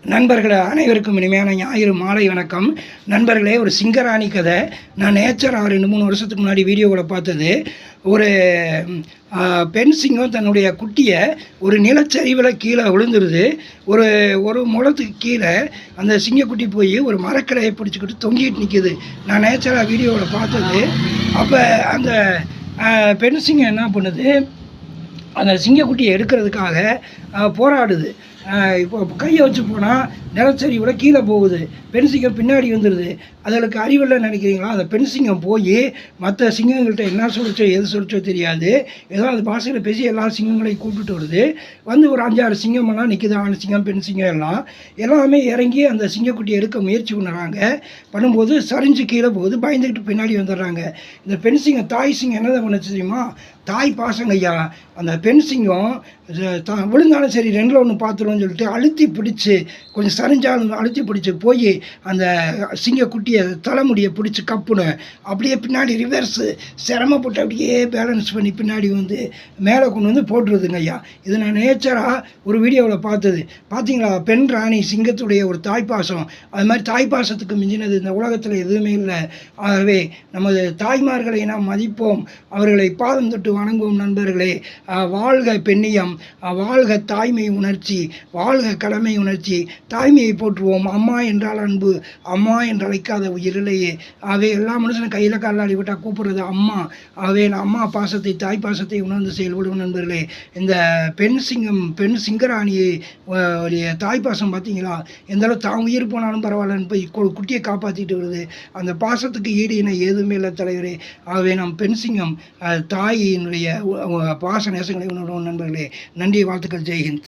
நண்பர்களே, அனைவருக்கும் இனிமையான ஞாயிறு மாலை வணக்கம். நண்பர்களே, ஒரு சிங்கராணி கதை. நான் நேச்சராக 2-3 வருஷத்துக்கு முன்னாடி வீடியோவில் பார்த்தது. ஒரு பெண் சிங்கம் தன்னுடைய குட்டியை ஒரு நிலச்சரிவில் கீழே விழுந்துருது. ஒரு ஒரு முழத்துக்கு கீழே அந்த சிங்கக்குட்டி போய் ஒரு மரக்கிளையை பிடிச்சிக்கிட்டு தொங்கிட்டு நிற்கிது. நான் நேச்சராக வீடியோவில் பார்த்தது. அப்போ அந்த பெண் சிங்கம் என்ன பண்ணுது, அந்த சிங்கக்குட்டியை எடுக்கிறதுக்காக போராடுது. இப்போ கையை வச்சு போனால் நிலச்சரிவோட கீழே போகுது. பெண் சிங்கம் பின்னாடி வந்துடுது. அதற்கு அறிவில்லை நினைக்கிறீங்களா? அந்த பெண் சிங்கம் போய் மற்ற சிங்கங்கள்கிட்ட என்ன சொல்லிச்சோ எது சொல்லிச்சோ தெரியாது, ஏதோ அது பாஷையில் பேசி எல்லா சிங்கங்களையும் கூப்பிட்டுட்டு வருது. வந்து ஒரு 5-6 சிங்கமெல்லாம் நிற்குது. ஆண் சிங்கம் பெண் சிங்கம் எல்லாமே இறங்கி அந்த சிங்கக்குட்டியை எடுக்க முயற்சி பண்ணுறாங்க. பண்ணும்போது சரிஞ்சு கீழே போகுது. பயந்துக்கிட்டு பின்னாடி வந்துடுறாங்க. இந்த பெண் சிங்கம் தாய் சிங்கம் என்னதை பண்ணுச்சு தெரியுமா? தாய் பாசங்க ஐயா. அந்த பெண் சிங்கம் விழுந்தாலும் சரி 2ல் 1 பார்த்துருவோம்னு சொல்லிட்டு அழுத்தி பிடிச்சி, கொஞ்சம் சரிஞ்சாலும் அழுத்தி பிடிச்சி போய் அந்த சிங்கக்குட்டியை தலைமுடியை பிடிச்சி கப்புன்னு அப்படியே பின்னாடி ரிவர்ஸு சிரமப்பட்டு அப்படியே பேலன்ஸ் பண்ணி பின்னாடி வந்து மேலே கொண்டு வந்து போட்டுருதுங்க ஐயா. இது நான் நேச்சராக ஒரு வீடியோவில் பார்த்தது. பார்த்தீங்களா? பெண் ராணி சிங்கத்துடைய ஒரு தாய்ப்பாசம். அது மாதிரி தாய்ப்பாசத்துக்கு மிஞ்சினது இந்த உலகத்தில் எதுவுமே இல்லை. ஆகவே நமது தாய்மார்களை நாம் மதிப்போம், அவர்களை பாதம் தொட்டு வணங்குவோம். நண்பர்களே, வாழ்க பெண்ணியம், வாழ்க தாய்மை உணர்ச்சி, வாழ்க கடமை உணர்ச்சி. தாய்மையை போற்றுவோம். அம்மா என்றால் அன்பு, அம்மா என்று அழைக்காத உயிரிலேயே. ஆகவே எல்லா மனுஷனும் கையில் காலாடி விட்டால் கூப்பிடுறது அம்மா. ஆகவே அம்மா பாசத்தை தாய் பாசத்தை உணர்ந்து செயல்படுவோம். நண்பர்களே, இந்த பெண் சிங்கராணியை தாய் பாசம் பார்த்தீங்களா? எந்தளவு தான் உயிர் போனாலும் பரவாயில்லன்னு போய் குட்டியை காப்பாற்றிட்டு வருது. அந்த பாசத்துக்கு ஈடு இணை எதுவுமே இல்லை தலைவரே. ஆகவே நாம் பெண் சிங்கம் தாயினுடைய பாச நேசங்களை உணர்வோம். நண்பர்களே, நன்றி, வாழ்த்துக்கள். ஜெய்ஹிந்த்.